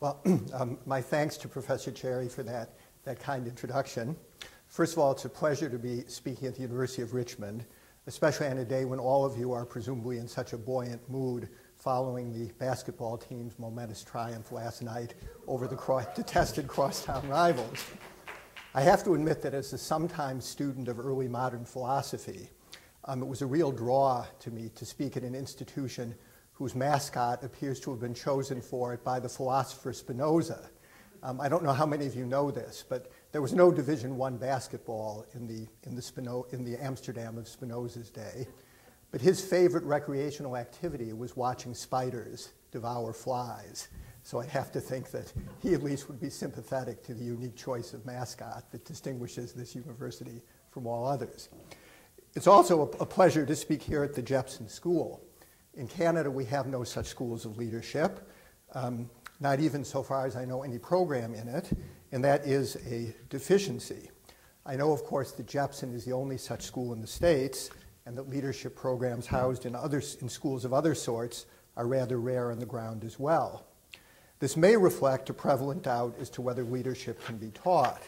Well, my thanks to Professor Cherry for that kind introduction. First of all, it's a pleasure to be speaking at the University of Richmond, especially on a day when all of you are presumably in such a buoyant mood following the basketball team's momentous triumph last night over the detested crosstown rivals. I have to admit that as a sometime student of early modern philosophy, it was a real draw to me to speak at an institution whose mascot appears to have been chosen for it by the philosopher Spinoza. I don't know how many of you know this, but there was no Division I basketball in the Amsterdam of Spinoza's day. But his favorite recreational activity was watching spiders devour flies. So I have to think that he at least would be sympathetic to the unique choice of mascot that distinguishes this university from all others. It's also a pleasure to speak here at the Jepson School. In Canada, we have no such schools of leadership, not even so far as I know any program in it, and that is a deficiency. I know, of course, that Jepson is the only such school in the States, and that leadership programs housed in schools of other sorts are rather rare on the ground as well. This may reflect a prevalent doubt as to whether leadership can be taught.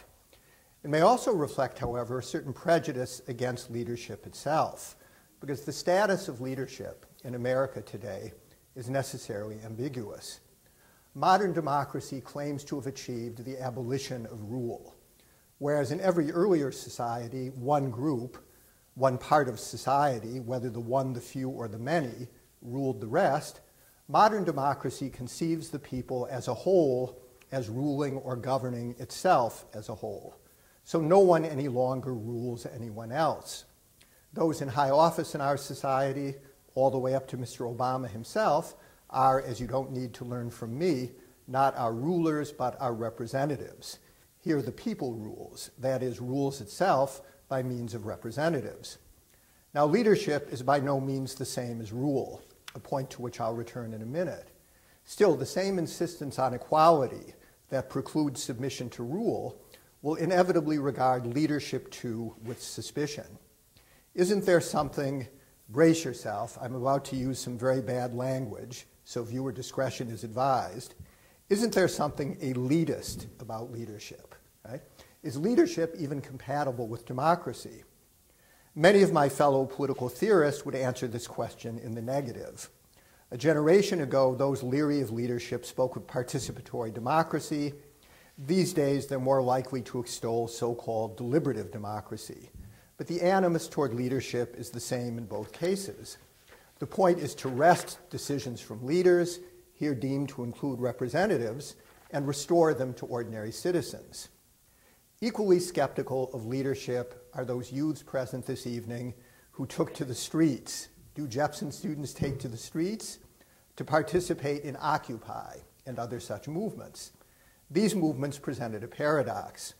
It may also reflect, however, a certain prejudice against leadership itself, because the status of leadership in America today is necessarily ambiguous. Modern democracy claims to have achieved the abolition of rule, whereas in every earlier society, one group, one part of society, whether the one, the few, or the many, ruled the rest. Modern democracy conceives the people as a whole as ruling or governing itself as a whole. So no one any longer rules anyone else. Those in high office in our society, all the way up to Mr. Obama himself, are, as you don't need to learn from me, not our rulers, but our representatives. Here the people rules, that is, rules itself by means of representatives. Now, leadership is by no means the same as rule, a point to which I'll return in a minute. Still, the same insistence on equality that precludes submission to rule will inevitably regard leadership too with suspicion. Isn't there something, brace yourself, I'm about to use some very bad language, so viewer discretion is advised. Isn't there something elitist about leadership? Right? Is leadership even compatible with democracy? Many of my fellow political theorists would answer this question in the negative. A generation ago, those leery of leadership spoke of participatory democracy. These days, they're more likely to extol so-called deliberative democracy. But the animus toward leadership is the same in both cases. The point is to wrest decisions from leaders, here deemed to include representatives, and restore them to ordinary citizens. Equally skeptical of leadership are those youths present this evening who took to the streets. Do Jepson students take to the streets? To participate in Occupy and other such movements. These movements presented a paradox.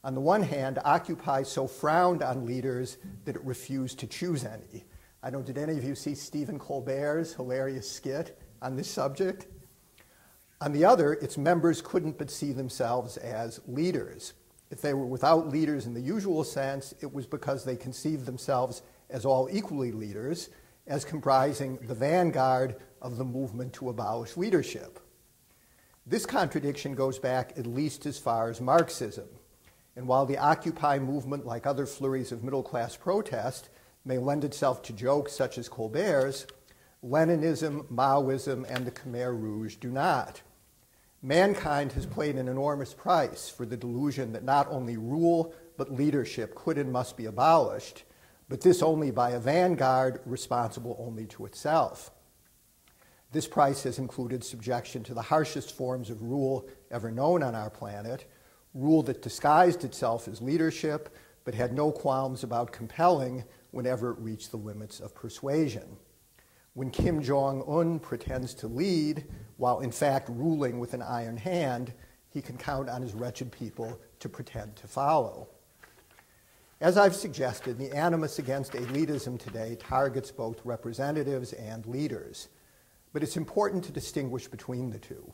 On the one hand, Occupy so frowned on leaders that it refused to choose any. I don't know, did any of you see Stephen Colbert's hilarious skit on this subject? On the other, its members couldn't but see themselves as leaders. If they were without leaders in the usual sense, it was because they conceived themselves as all equally leaders, as comprising the vanguard of the movement to abolish leadership. This contradiction goes back at least as far as Marxism. And while the Occupy movement, like other flurries of middle-class protest, may lend itself to jokes such as Colbert's, Leninism, Maoism, and the Khmer Rouge do not. Mankind has paid an enormous price for the delusion that not only rule, but leadership could and must be abolished, but this only by a vanguard responsible only to itself. This price has included subjection to the harshest forms of rule ever known on our planet, rule that disguised itself as leadership, but had no qualms about compelling whenever it reached the limits of persuasion. When Kim Jong-un pretends to lead, while in fact ruling with an iron hand, he can count on his wretched people to pretend to follow. As I've suggested, the animus against elitism today targets both representatives and leaders. But it's important to distinguish between the two.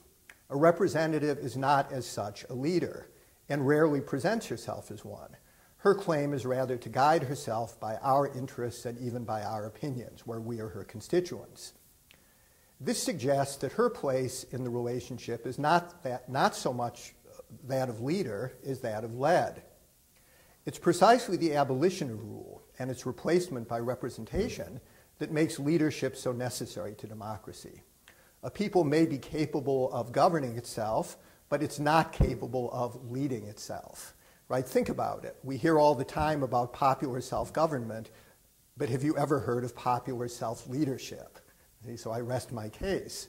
A representative is not as such a leader, and rarely presents herself as one. Her claim is rather to guide herself by our interests and even by our opinions, where we are her constituents. This suggests that her place in the relationship is not so much that of leader as that of led. It's precisely the abolition of rule and its replacement by representation that makes leadership so necessary to democracy. A people may be capable of governing itself, but it's not capable of leading itself, right? Think about it. We hear all the time about popular self-government, but have you ever heard of popular self-leadership? So I rest my case.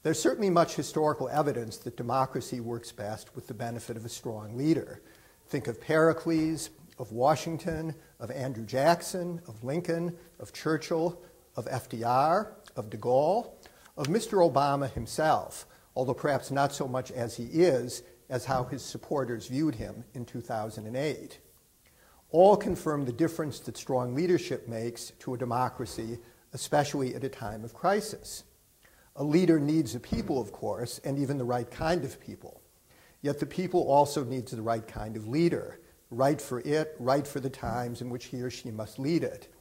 There's certainly much historical evidence that democracy works best with the benefit of a strong leader. Think of Pericles, of Washington, of Andrew Jackson, of Lincoln, of Churchill, of FDR, of de Gaulle, of Mr. Obama himself, although perhaps not so much as he is as how his supporters viewed him in 2008. All confirm the difference that strong leadership makes to a democracy, especially at a time of crisis. A leader needs a people, of course, and even the right kind of people. Yet the people also needs the right kind of leader, right for it, right for the times in which he or she must lead it.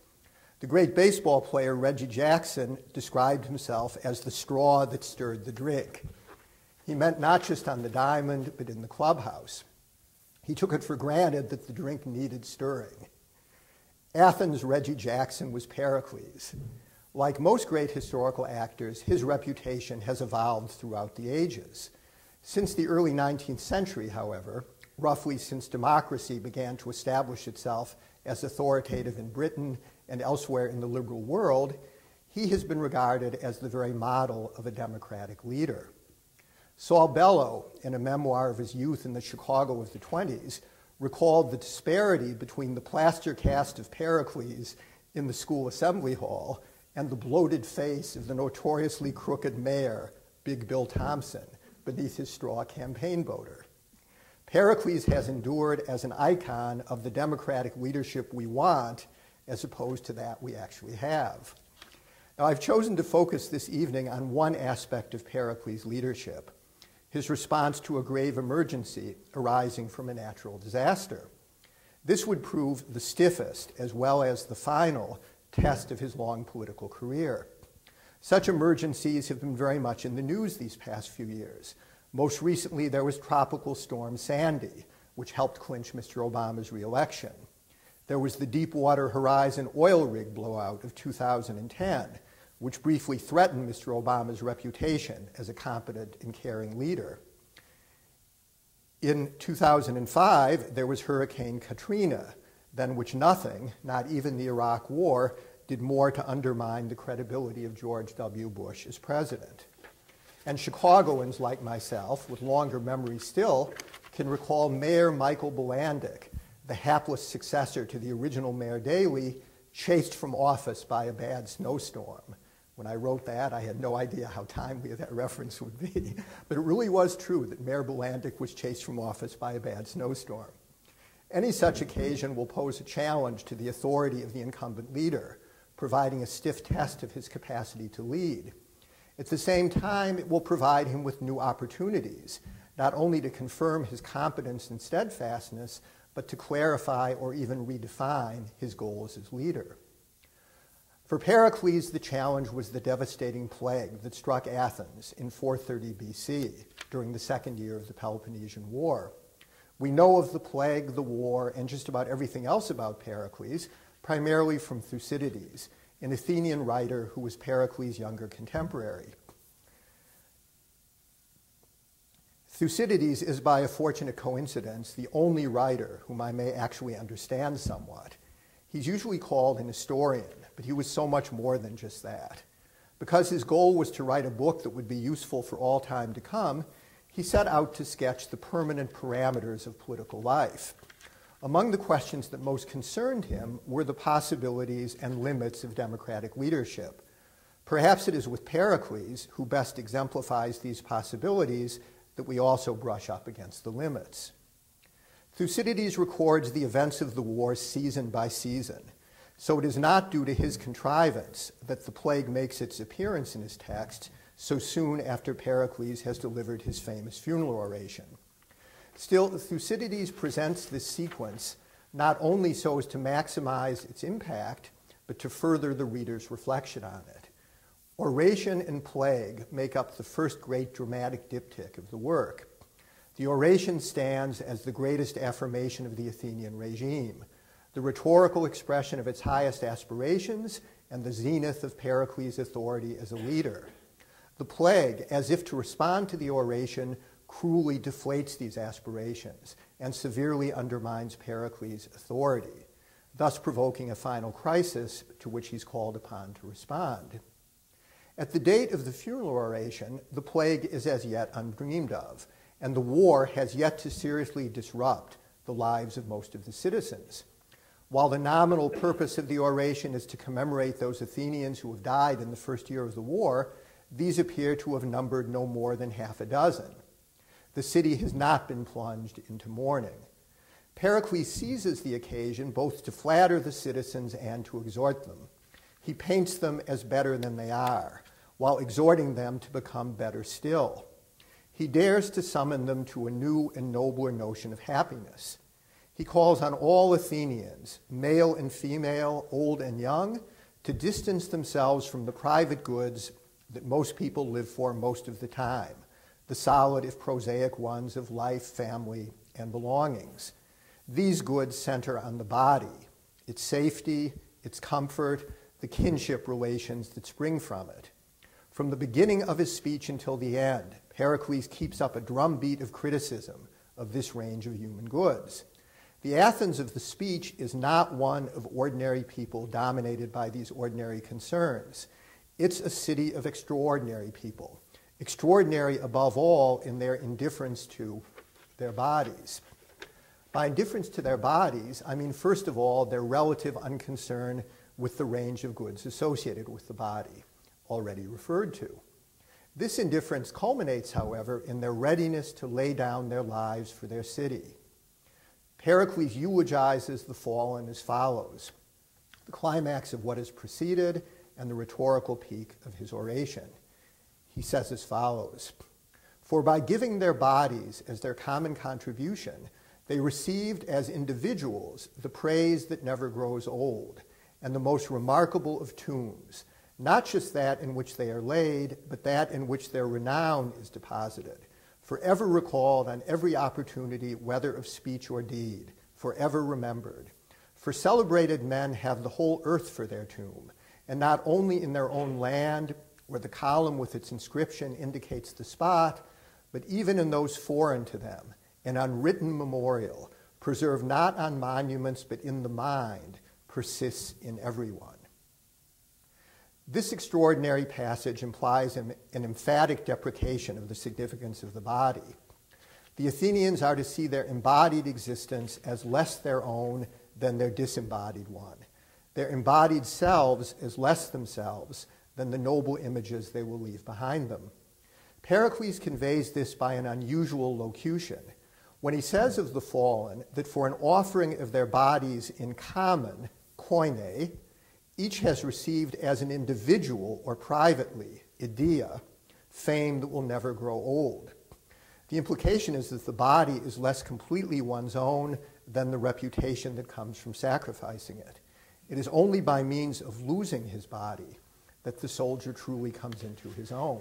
The great baseball player Reggie Jackson described himself as the straw that stirred the drink. He meant not just on the diamond, but in the clubhouse. He took it for granted that the drink needed stirring. Athens' Reggie Jackson was Pericles. Like most great historical actors, his reputation has evolved throughout the ages. Since the early 19th century, however, roughly since democracy began to establish itself as authoritative in Britain and elsewhere in the liberal world, he has been regarded as the very model of a democratic leader. Saul Bellow, in a memoir of his youth in the Chicago of the 20s, recalled the disparity between the plaster cast of Pericles in the school assembly hall and the bloated face of the notoriously crooked mayor, Big Bill Thompson, beneath his straw campaign voter. Pericles has endured as an icon of the democratic leadership we want, as opposed to that we actually have. Now, I've chosen to focus this evening on one aspect of Pericles' leadership, his response to a grave emergency arising from a natural disaster. This would prove the stiffest, as well as the final, test of his long political career. Such emergencies have been very much in the news these past few years. Most recently, there was Tropical Storm Sandy, which helped clinch Mr. Obama's reelection. There was the Deepwater Horizon oil rig blowout of 2010, which briefly threatened Mr. Obama's reputation as a competent and caring leader. In 2005, there was Hurricane Katrina, than which nothing, not even the Iraq War, did more to undermine the credibility of George W. Bush as president. And Chicagoans like myself, with longer memories still, can recall Mayor Michael Bilandic, the hapless successor to the original Mayor Daley, chased from office by a bad snowstorm. When I wrote that, I had no idea how timely that reference would be. But it really was true that Mayor Bilandic was chased from office by a bad snowstorm. Any such occasion will pose a challenge to the authority of the incumbent leader, providing a stiff test of his capacity to lead. At the same time, it will provide him with new opportunities, not only to confirm his competence and steadfastness, but to clarify or even redefine his goals as leader. For Pericles, the challenge was the devastating plague that struck Athens in 430 BC during the second year of the Peloponnesian War. We know of the plague, the war, and just about everything else about Pericles, primarily from Thucydides, an Athenian writer who was Pericles' younger contemporary. Thucydides is, by a fortunate coincidence, the only writer whom I may actually understand somewhat. He's usually called an historian, but he was so much more than just that. Because his goal was to write a book that would be useful for all time to come, he set out to sketch the permanent parameters of political life. Among the questions that most concerned him were the possibilities and limits of democratic leadership. Perhaps it is with Pericles, who best exemplifies these possibilities, that we also brush up against the limits. Thucydides records the events of the war season by season, so it is not due to his contrivance that the plague makes its appearance in his text so soon after Pericles has delivered his famous funeral oration. Still, Thucydides presents this sequence not only so as to maximize its impact, but to further the reader's reflection on it. Oration and plague make up the first great dramatic diptych of the work. The oration stands as the greatest affirmation of the Athenian regime, the rhetorical expression of its highest aspirations, and the zenith of Pericles' authority as a leader. The plague, as if to respond to the oration, cruelly deflates these aspirations and severely undermines Pericles' authority, thus provoking a final crisis to which he's called upon to respond. At the date of the funeral oration, the plague is as yet undreamed of, and the war has yet to seriously disrupt the lives of most of the citizens. While the nominal purpose of the oration is to commemorate those Athenians who have died in the first year of the war, these appear to have numbered no more than half a dozen. The city has not been plunged into mourning. Pericles seizes the occasion both to flatter the citizens and to exhort them. He paints them as better than they are, while exhorting them to become better still. He dares to summon them to a new and nobler notion of happiness. He calls on all Athenians, male and female, old and young, to distance themselves from the private goods that most people live for most of the time, the solid, if prosaic ones of life, family, and belongings. These goods center on the body, its safety, its comfort, the kinship relations that spring from it. From the beginning of his speech until the end, Pericles keeps up a drumbeat of criticism of this range of human goods. The Athens of the speech is not one of ordinary people dominated by these ordinary concerns. It's a city of extraordinary people, extraordinary above all in their indifference to their bodies. By indifference to their bodies, I mean, first of all, their relative unconcern with the range of goods associated with the body, already referred to. This indifference culminates, however, in their readiness to lay down their lives for their city. Pericles eulogizes the fallen as follows, the climax of what has preceded and the rhetorical peak of his oration. He says as follows, "For by giving their bodies as their common contribution, they received as individuals the praise that never grows old, and the most remarkable of tombs, not just that in which they are laid, but that in which their renown is deposited, forever recalled on every opportunity, whether of speech or deed, forever remembered. For celebrated men have the whole earth for their tomb, and not only in their own land, where the column with its inscription indicates the spot, but even in those foreign to them, an unwritten memorial, preserved not on monuments, but in the mind, persists in everyone." This extraordinary passage implies an emphatic deprecation of the significance of the body. The Athenians are to see their embodied existence as less their own than their disembodied one, their embodied selves as less themselves than the noble images they will leave behind them. Pericles conveys this by an unusual locution. When he says of the fallen that for an offering of their bodies in common, koine, each has received as an individual or privately, idea, fame that will never grow old. The implication is that the body is less completely one's own than the reputation that comes from sacrificing it. It is only by means of losing his body that the soldier truly comes into his own.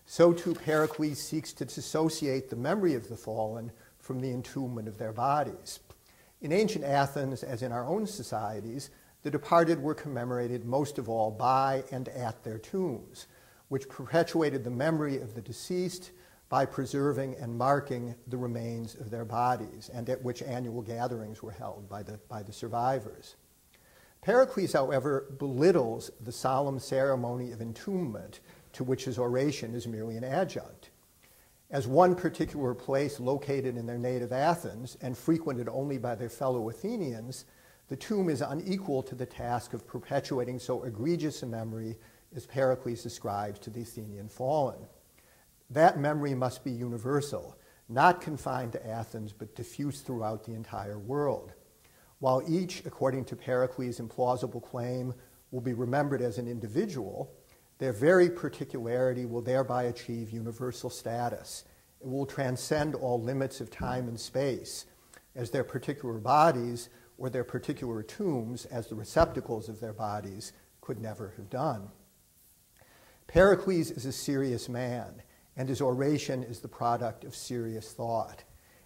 So too Pericles seeks to dissociate the memory of the fallen from the entombment of their bodies. In ancient Athens, as in our own societies, the departed were commemorated most of all by and at their tombs, which perpetuated the memory of the deceased by preserving and marking the remains of their bodies, and at which annual gatherings were held by the survivors. Pericles, however, belittles the solemn ceremony of entombment to which his oration is merely an adjunct. As one particular place located in their native Athens and frequented only by their fellow Athenians, the tomb is unequal to the task of perpetuating so egregious a memory as Pericles ascribes to the Athenian fallen. That memory must be universal, not confined to Athens, but diffused throughout the entire world. While each, according to Pericles' implausible claim, will be remembered as an individual, their very particularity will thereby achieve universal status. It will transcend all limits of time and space, as their particular bodies or their particular tombs, as the receptacles of their bodies, could never have done. Pericles is a serious man, and his oration is the product of serious thought.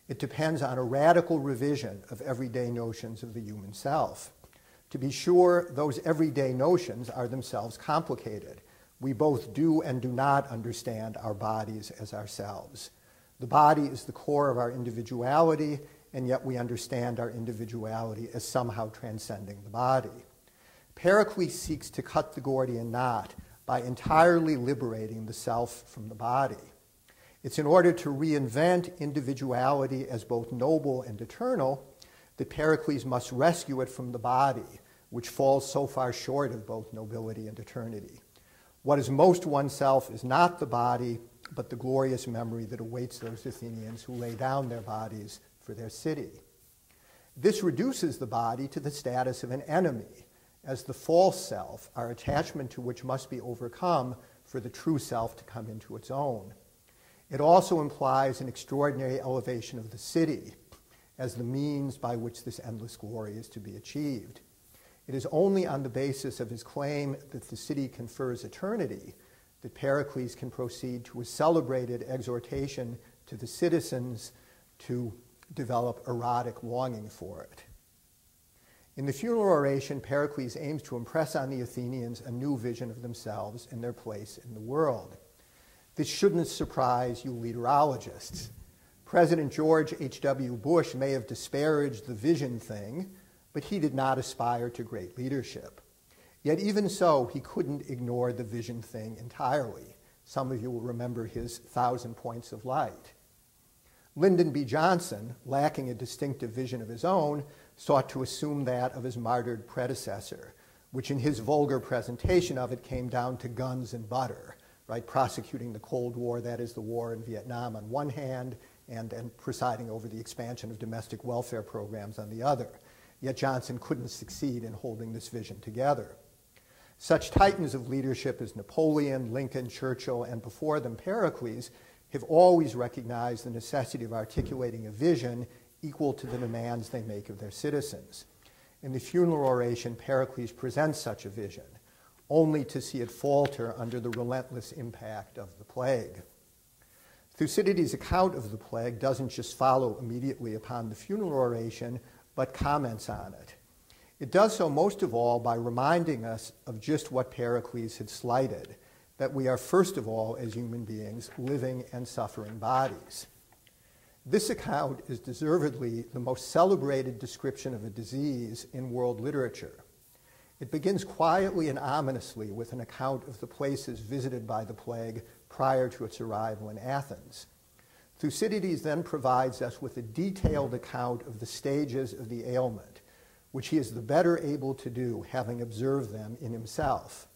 It depends on a radical revision of everyday notions of the human self. To be sure, those everyday notions are themselves complicated. We both do and do not understand our bodies as ourselves. The body is the core of our individuality, and yet we understand our individuality as somehow transcending the body. Pericles seeks to cut the Gordian knot by entirely liberating the self from the body. It's in order to reinvent individuality as both noble and eternal that Pericles must rescue it from the body, which falls so far short of both nobility and eternity. What is most oneself is not the body, but the glorious memory that awaits those Athenians who lay down their bodies for their city. This reduces the body to the status of an enemy, as the false self, our attachment to which must be overcome for the true self to come into its own. It also implies an extraordinary elevation of the city as the means by which this endless glory is to be achieved. It is only on the basis of his claim that the city confers eternity that Pericles can proceed to a celebrated exhortation to the citizens to develop erotic longing for it. In the funeral oration, Pericles aims to impress on the Athenians a new vision of themselves and their place in the world. This shouldn't surprise you leaderologists. President George H.W. Bush may have disparaged the vision thing, but he did not aspire to great leadership. Yet even so, he couldn't ignore the vision thing entirely. Some of you will remember his 1,000 points of light. Lyndon B. Johnson, lacking a distinctive vision of his own, sought to assume that of his martyred predecessor, which in his vulgar presentation of it came down to guns and butter, right? Prosecuting the Cold War, that is the war in Vietnam on one hand, and presiding over the expansion of domestic welfare programs on the other. Yet Johnson couldn't succeed in holding this vision together. Such titans of leadership as Napoleon, Lincoln, Churchill, and before them Pericles have always recognized the necessity of articulating a vision equal to the demands they make of their citizens. In the funeral oration, Pericles presents such a vision, only to see it falter under the relentless impact of the plague. Thucydides' account of the plague doesn't just follow immediately upon the funeral oration, but comments on it. It does so most of all by reminding us of just what Pericles had slighted, that we are first of all, as human beings, living and suffering bodies. This account is deservedly the most celebrated description of a disease in world literature. It begins quietly and ominously with an account of the places visited by the plague prior to its arrival in Athens. Thucydides then provides us with a detailed account of the stages of the ailment, which he is the better able to do, having observed them in himself.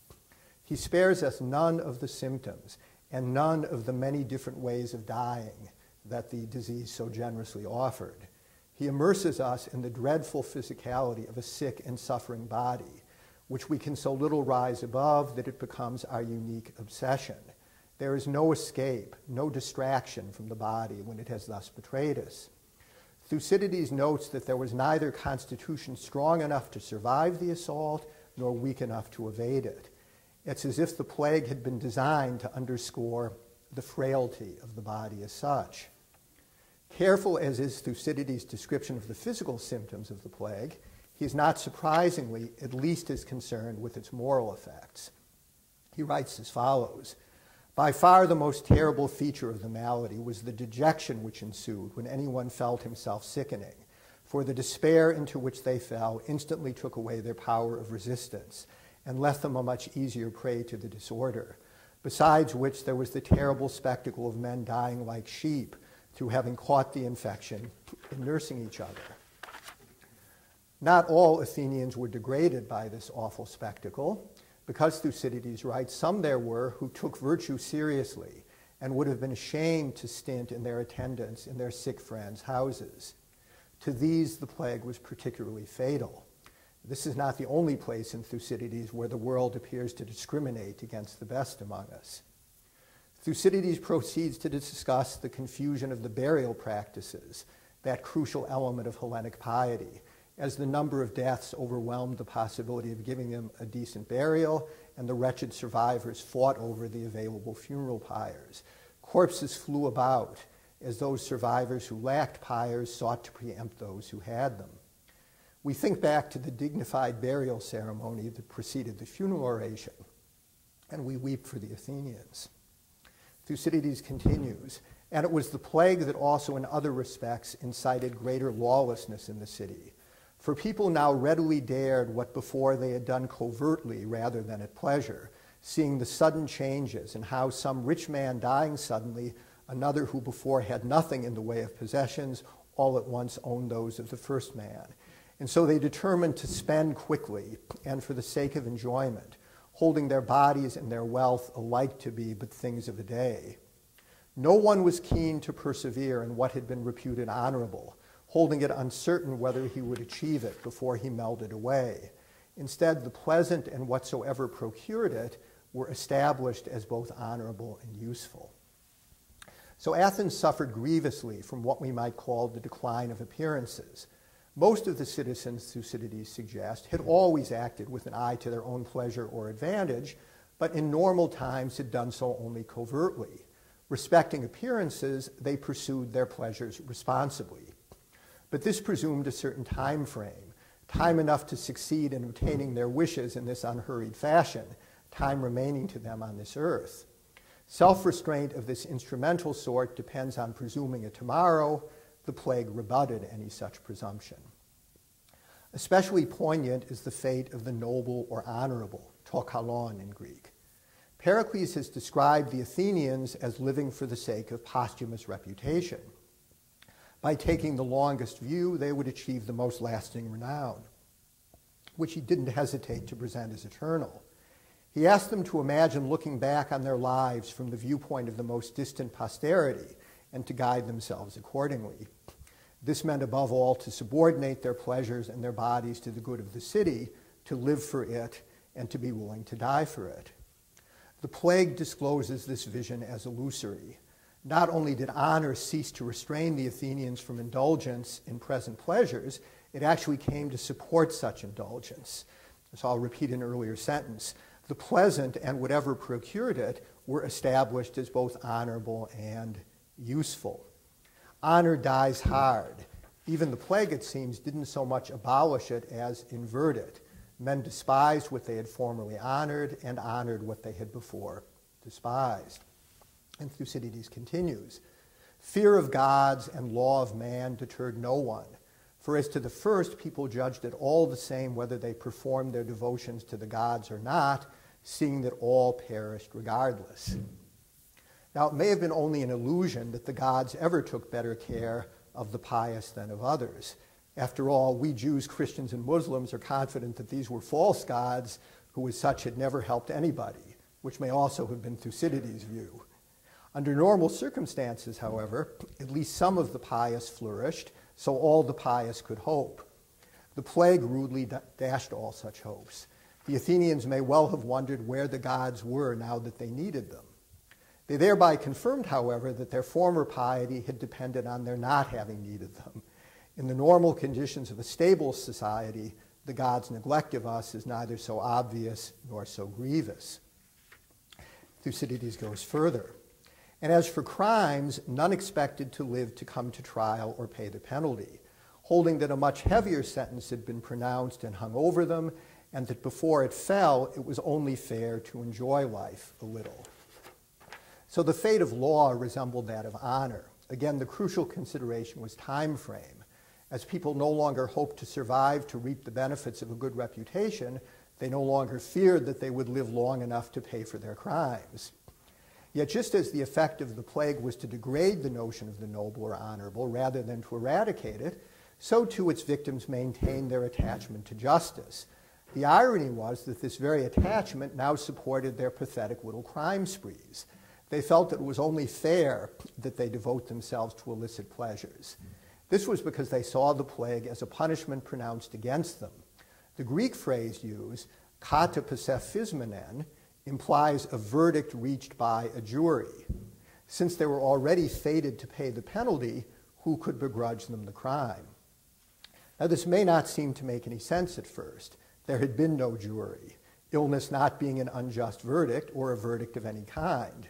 He spares us none of the symptoms and none of the many different ways of dying that the disease so generously offered. He immerses us in the dreadful physicality of a sick and suffering body, which we can so little rise above that it becomes our unique obsession. There is no escape, no distraction from the body when it has thus betrayed us. Thucydides notes that there was neither constitution strong enough to survive the assault nor weak enough to evade it. It's as if the plague had been designed to underscore the frailty of the body as such. Careful as is Thucydides' description of the physical symptoms of the plague, he is not surprisingly at least as concerned with its moral effects. He writes as follows: "By far the most terrible feature of the malady was the dejection which ensued when anyone felt himself sickening, for the despair into which they fell instantly took away their power of resistance and left them a much easier prey to the disorder, besides which there was the terrible spectacle of men dying like sheep through having caught the infection and nursing each other." Not all Athenians were degraded by this awful spectacle, because Thucydides writes, some there were who took virtue seriously and would have been ashamed to stint in their attendance in their sick friends' houses. To these the plague was particularly fatal. This is not the only place in Thucydides where the world appears to discriminate against the best among us. Thucydides proceeds to discuss the confusion of the burial practices, that crucial element of Hellenic piety, as the number of deaths overwhelmed the possibility of giving them a decent burial, and the wretched survivors fought over the available funeral pyres. Corpses flew about as those survivors who lacked pyres sought to preempt those who had them. We think back to the dignified burial ceremony that preceded the funeral oration, and we weep for the Athenians. Thucydides continues, and it was the plague that also in other respects incited greater lawlessness in the city. For people now readily dared what before they had done covertly rather than at pleasure, seeing the sudden changes and how some rich man dying suddenly, another who before had nothing in the way of possessions, all at once owned those of the first man. And so they determined to spend quickly and for the sake of enjoyment, holding their bodies and their wealth alike to be but things of a day. No one was keen to persevere in what had been reputed honorable, holding it uncertain whether he would achieve it before he melted away. Instead, the pleasant and whatsoever procured it were established as both honorable and useful. So Athens suffered grievously from what we might call the decline of appearances. Most of the citizens, Thucydides suggests, had always acted with an eye to their own pleasure or advantage, but in normal times had done so only covertly. Respecting appearances, they pursued their pleasures responsibly. But this presumed a certain time frame, time enough to succeed in obtaining their wishes in this unhurried fashion, time remaining to them on this earth. Self-restraint of this instrumental sort depends on presuming a tomorrow. The plague rebutted any such presumption. Especially poignant is the fate of the noble or honorable, to kalon in Greek. Pericles has described the Athenians as living for the sake of posthumous reputation. By taking the longest view, they would achieve the most lasting renown, which he didn't hesitate to present as eternal. He asked them to imagine looking back on their lives from the viewpoint of the most distant posterity and to guide themselves accordingly. This meant above all to subordinate their pleasures and their bodies to the good of the city, to live for it, and to be willing to die for it. The plague discloses this vision as illusory. Not only did honor cease to restrain the Athenians from indulgence in present pleasures, it actually came to support such indulgence. So I'll repeat an earlier sentence. The pleasant and whatever procured it were established as both honorable and useful. Honor dies hard. Even the plague, it seems, didn't so much abolish it as invert it. Men despised what they had formerly honored and honored what they had before despised. And Thucydides continues, fear of gods and law of man deterred no one. For as to the first, people judged it all the same whether they performed their devotions to the gods or not, seeing that all perished regardless. Now, it may have been only an illusion that the gods ever took better care of the pious than of others. After all, we Jews, Christians, and Muslims are confident that these were false gods who as such had never helped anybody, which may also have been Thucydides' view. Under normal circumstances, however, at least some of the pious flourished, so all the pious could hope. The plague rudely dashed all such hopes. The Athenians may well have wondered where the gods were now that they needed them. They thereby confirmed, however, that their former piety had depended on their not having needed them. In the normal conditions of a stable society, the gods' neglect of us is neither so obvious nor so grievous. Thucydides goes further. And as for crimes, none expected to live to come to trial or pay the penalty, holding that a much heavier sentence had been pronounced and hung over them, and that before it fell, it was only fair to enjoy life a little. So the fate of law resembled that of honor. Again, the crucial consideration was time frame. As people no longer hoped to survive to reap the benefits of a good reputation, they no longer feared that they would live long enough to pay for their crimes. Yet just as the effect of the plague was to degrade the notion of the noble or honorable rather than to eradicate it, so too its victims maintained their attachment to justice. The irony was that this very attachment now supported their pathetic little crime sprees. They felt that it was only fair that they devote themselves to illicit pleasures. This was because they saw the plague as a punishment pronounced against them. The Greek phrase used, kata psephizmenen, implies a verdict reached by a jury. Since they were already fated to pay the penalty, who could begrudge them the crime? Now, this may not seem to make any sense at first. There had been no jury. illness not being an unjust verdict or a verdict of any kind.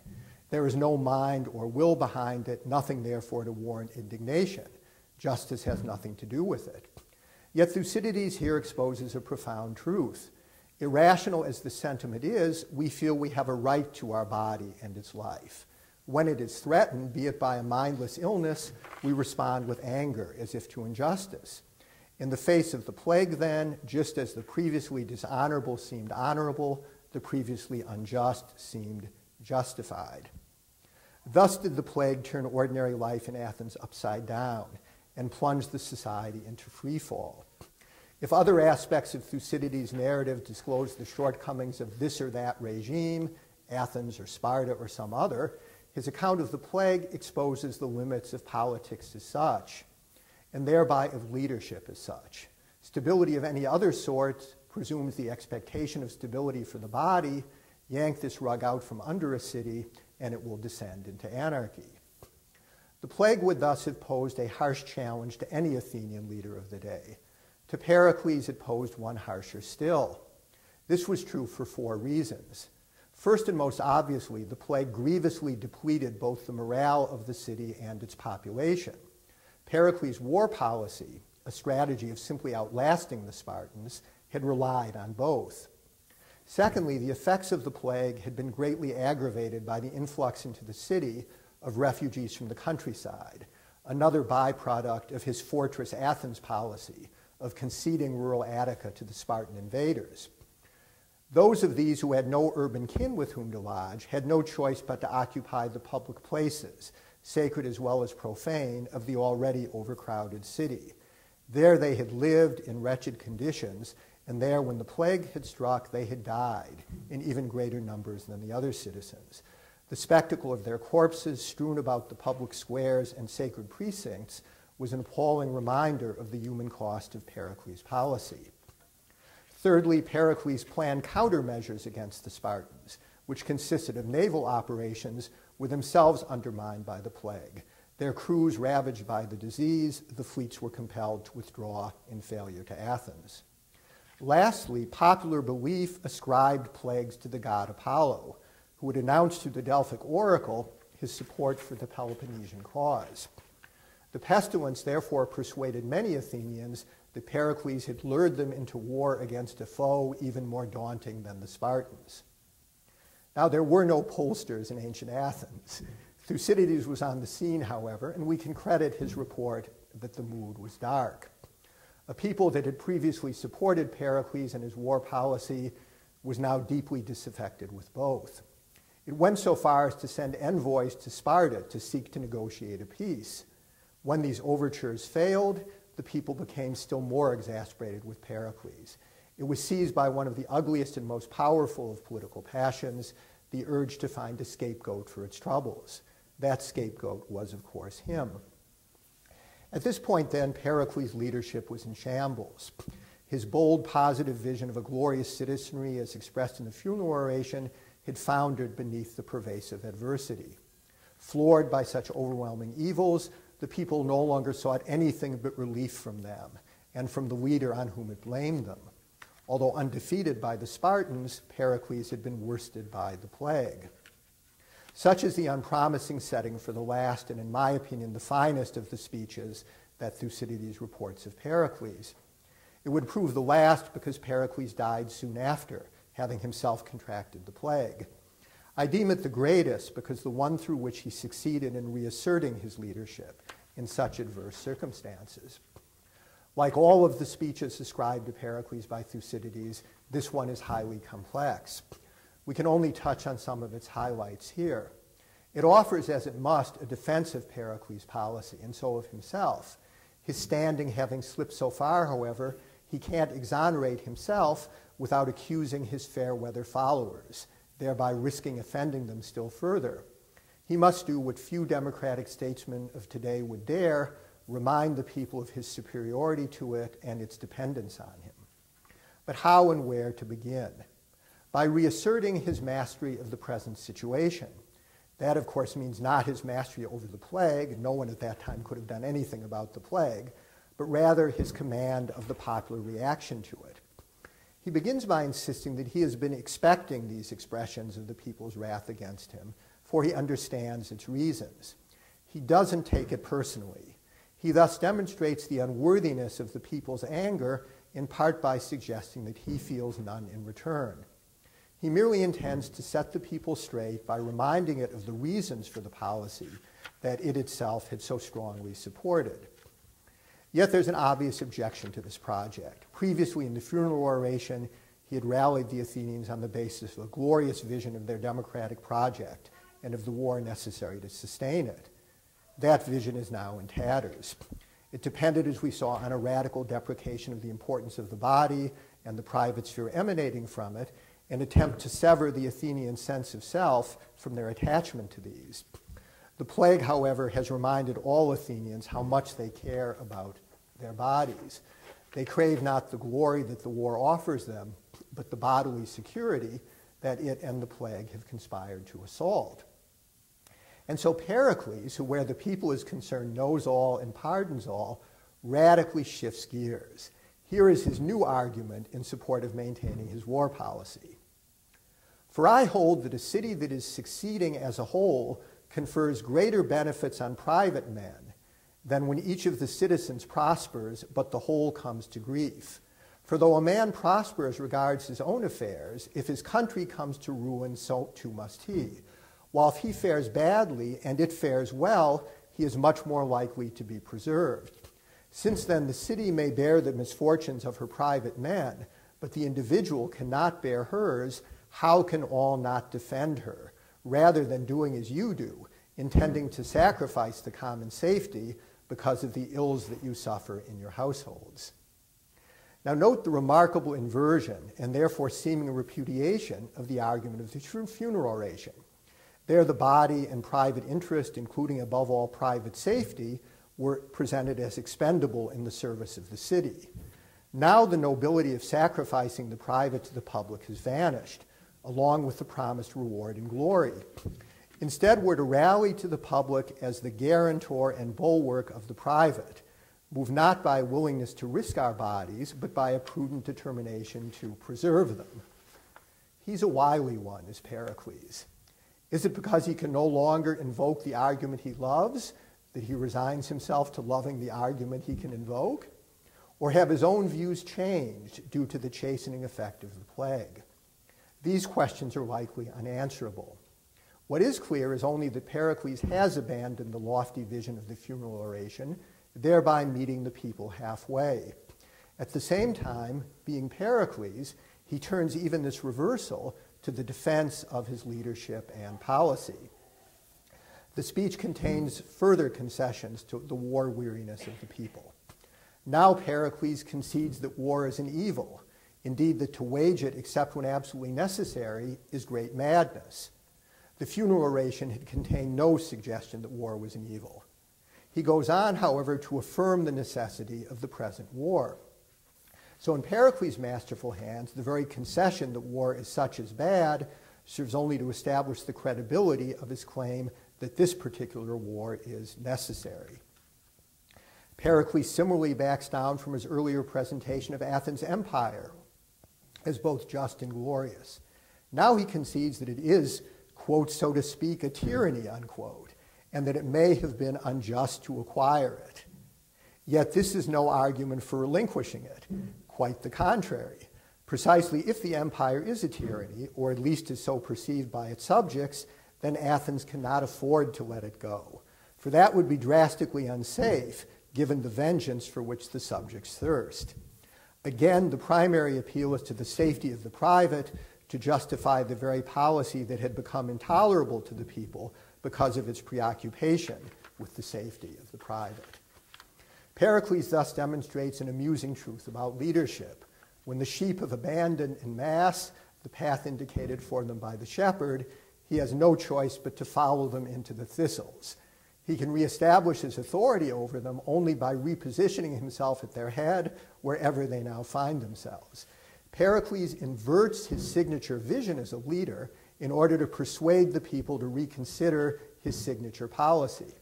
There is no mind or will behind it, nothing therefore to warrant indignation. Justice has nothing to do with it. Yet Thucydides here exposes a profound truth. Irrational as the sentiment is, we feel we have a right to our body and its life. When it is threatened, be it by a mindless illness, we respond with anger as if to injustice. In the face of the plague, then, just as the previously dishonorable seemed honorable, the previously unjust seemed justified. Thus did the plague turn ordinary life in Athens upside down and plunge the society into freefall. If other aspects of Thucydides' narrative disclose the shortcomings of this or that regime, Athens or Sparta or some other, his account of the plague exposes the limits of politics as such, and thereby of leadership as such. Stability of any other sort presumes the expectation of stability for the body. Yank this rug out from under a city, and it will descend into anarchy. The plague would thus have posed a harsh challenge to any Athenian leader of the day. To Pericles, it posed one harsher still. This was true for 4 reasons. First and most obviously, the plague grievously depleted both the morale of the city and its population. Pericles' war policy, a strategy of simply outlasting the Spartans, had relied on both. Secondly, the effects of the plague had been greatly aggravated by the influx into the city of refugees from the countryside, another byproduct of his fortress Athens policy of conceding rural Attica to the Spartan invaders. Those of these who had no urban kin with whom to lodge had no choice but to occupy the public places, sacred as well as profane, of the already overcrowded city. There they had lived in wretched conditions, and there, when the plague had struck, they had died in even greater numbers than the other citizens. The spectacle of their corpses strewn about the public squares and sacred precincts was an appalling reminder of the human cost of Pericles' policy. Thirdly, Pericles planned countermeasures against the Spartans, which consisted of naval operations, were themselves undermined by the plague. Their crews ravaged by the disease, the fleets were compelled to withdraw in failure to Athens. Lastly, popular belief ascribed plagues to the god Apollo, who had announced to the Delphic oracle his support for the Peloponnesian cause. The pestilence therefore persuaded many Athenians that Pericles had lured them into war against a foe even more daunting than the Spartans. Now, there were no pollsters in ancient Athens. Thucydides was on the scene, however, and we can credit his report that the mood was dark. A people that had previously supported Pericles and his war policy was now deeply disaffected with both. It went so far as to send envoys to Sparta to seek to negotiate a peace. When these overtures failed, the people became still more exasperated with Pericles. It was seized by one of the ugliest and most powerful of political passions, the urge to find a scapegoat for its troubles. That scapegoat was, of course, him. At this point, then, Pericles' leadership was in shambles. His bold, positive vision of a glorious citizenry, as expressed in the funeral oration, had foundered beneath the pervasive adversity. Floored by such overwhelming evils, the people no longer sought anything but relief from them and from the leader on whom it blamed them. Although undefeated by the Spartans, Pericles had been worsted by the plague. Such is the unpromising setting for the last and, in my opinion, the finest of the speeches that Thucydides reports of Pericles. It would prove the last because Pericles died soon after, having himself contracted the plague. I deem it the greatest because the one through which he succeeded in reasserting his leadership in such adverse circumstances. Like all of the speeches ascribed to Pericles by Thucydides, this one is highly complex. We can only touch on some of its highlights here. It offers, as it must, a defense of Pericles' policy, and so of himself. His standing having slipped so far, however, he can't exonerate himself without accusing his fair-weather followers, thereby risking offending them still further. He must do what few democratic statesmen of today would dare, remind the people of his superiority to it and its dependence on him. But how and where to begin? By reasserting his mastery of the present situation. That, of course, means not his mastery over the plague. No one at that time could have done anything about the plague, but rather his command of the popular reaction to it. He begins by insisting that he has been expecting these expressions of the people's wrath against him, for he understands its reasons. He doesn't take it personally. He thus demonstrates the unworthiness of the people's anger, in part by suggesting that he feels none in return. He merely intends to set the people straight by reminding it of the reasons for the policy that it itself had so strongly supported. Yet there's an obvious objection to this project. Previously in the funeral oration, he had rallied the Athenians on the basis of a glorious vision of their democratic project and of the war necessary to sustain it. That vision is now in tatters. It depended, as we saw, on a radical deprecation of the importance of the body and the private sphere emanating from it, an attempt to sever the Athenian sense of self from their attachment to these. The plague, however, has reminded all Athenians how much they care about their bodies. They crave not the glory that the war offers them, but the bodily security that it and the plague have conspired to assault. And so Pericles, who where the people is concerned knows all and pardons all, radically shifts gears. Here is his new argument in support of maintaining his war policy. For I hold that a city that is succeeding as a whole confers greater benefits on private men than when each of the citizens prospers, but the whole comes to grief. For though a man prosper as regards his own affairs, if his country comes to ruin, so too must he. While if he fares badly and it fares well, he is much more likely to be preserved. Since then the city may bear the misfortunes of her private men, but the individual cannot bear hers, how can all not defend her, rather than doing as you do, intending to sacrifice the common safety because of the ills that you suffer in your households? Now note the remarkable inversion and therefore seeming repudiation of the argument of the funeral oration. There the body and private interest, including above all private safety, were presented as expendable in the service of the city. Now the nobility of sacrificing the private to the public has vanished, along with the promised reward and glory. Instead, we're to rally to the public as the guarantor and bulwark of the private, moved not by willingness to risk our bodies, but by a prudent determination to preserve them. He's a wily one, is Pericles. Is it because he can no longer invoke the argument he loves that he resigns himself to loving the argument he can invoke? Or have his own views changed due to the chastening effect of the plague? These questions are likely unanswerable. What is clear is only that Pericles has abandoned the lofty vision of the funeral oration, thereby meeting the people halfway. At the same time, being Pericles, he turns even this reversal to the defense of his leadership and policy. The speech contains further concessions to the war weariness of the people. Now Pericles concedes that war is an evil, indeed that to wage it except when absolutely necessary is great madness. The funeral oration had contained no suggestion that war was an evil. He goes on, however, to affirm the necessity of the present war. So in Pericles' masterful hands, the very concession that war is such as bad serves only to establish the credibility of his claim that this particular war is necessary. Pericles similarly backs down from his earlier presentation of Athens' empire as both just and glorious. Now he concedes that it is, quote, so to speak, a tyranny, unquote, and that it may have been unjust to acquire it. Yet this is no argument for relinquishing it. Quite the contrary. Precisely if the empire is a tyranny, or at least is so perceived by its subjects, then Athens cannot afford to let it go. For that would be drastically unsafe, given the vengeance for which the subjects thirst. Again, the primary appeal is to the safety of the private, to justify the very policy that had become intolerable to the people because of its preoccupation with the safety of the private. Pericles thus demonstrates an amusing truth about leadership. When the sheep have abandoned en masse the path indicated for them by the shepherd, he has no choice but to follow them into the thistles. He can reestablish his authority over them only by repositioning himself at their head wherever they now find themselves. Pericles inverts his signature vision as a leader in order to persuade the people to reconsider his signature policy.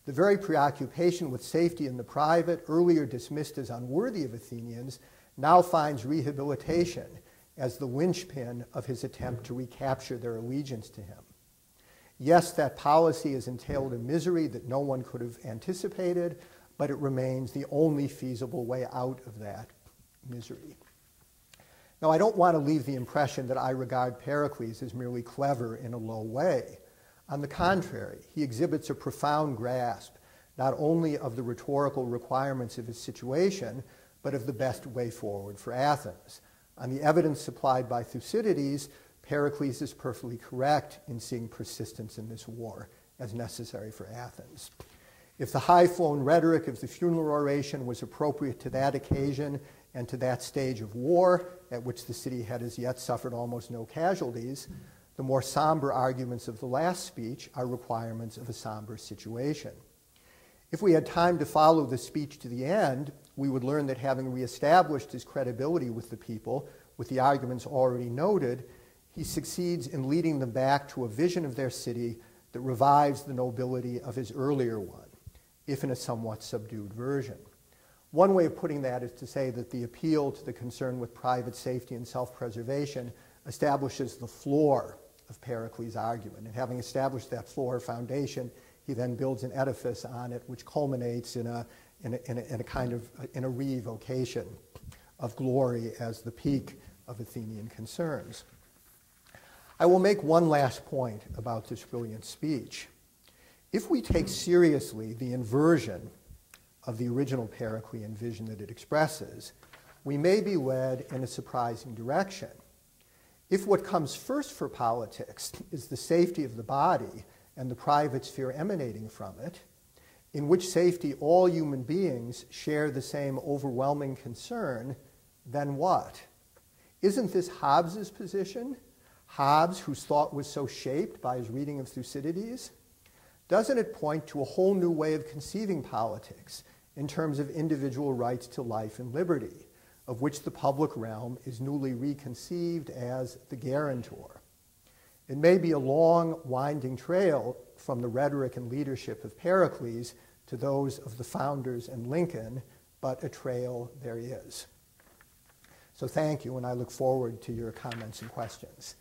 The very preoccupation with safety in the private, earlier dismissed as unworthy of Athenians, now finds rehabilitation as the linchpin of his attempt to recapture their allegiance to him. Yes, that policy has entailed a misery that no one could have anticipated, but it remains the only feasible way out of that misery. Now, I don't want to leave the impression that I regard Pericles as merely clever in a low way. On the contrary, he exhibits a profound grasp not only of the rhetorical requirements of his situation, but of the best way forward for Athens. On the evidence supplied by Thucydides, Pericles is perfectly correct in seeing persistence in this war as necessary for Athens. If the high-flown rhetoric of the funeral oration was appropriate to that occasion and to that stage of war, at which the city had as yet suffered almost no casualties, the more somber arguments of the last speech are requirements of a somber situation. If we had time to follow the speech to the end, we would learn that having reestablished his credibility with the people, with the arguments already noted, he succeeds in leading them back to a vision of their city that revives the nobility of his earlier one, if in a somewhat subdued version. One way of putting that is to say that the appeal to the concern with private safety and self-preservation establishes the floor of Pericles' argument. And having established that floor foundation, he then builds an edifice on it, which culminates in a revocation of glory as the peak of Athenian concerns. I will make one last point about this brilliant speech. If we take seriously the inversion of the original Periclean vision that it expresses, we may be led in a surprising direction. If what comes first for politics is the safety of the body and the private sphere emanating from it, in which safety all human beings share the same overwhelming concern, then what? Isn't this Hobbes's position? Hobbes, whose thought was so shaped by his reading of Thucydides? Doesn't it point to a whole new way of conceiving politics in terms of individual rights to life and liberty, of which the public realm is newly reconceived as the guarantor? It may be a long, winding trail from the rhetoric and leadership of Pericles to those of the founders and Lincoln, but a trail there is. So thank you, and I look forward to your comments and questions.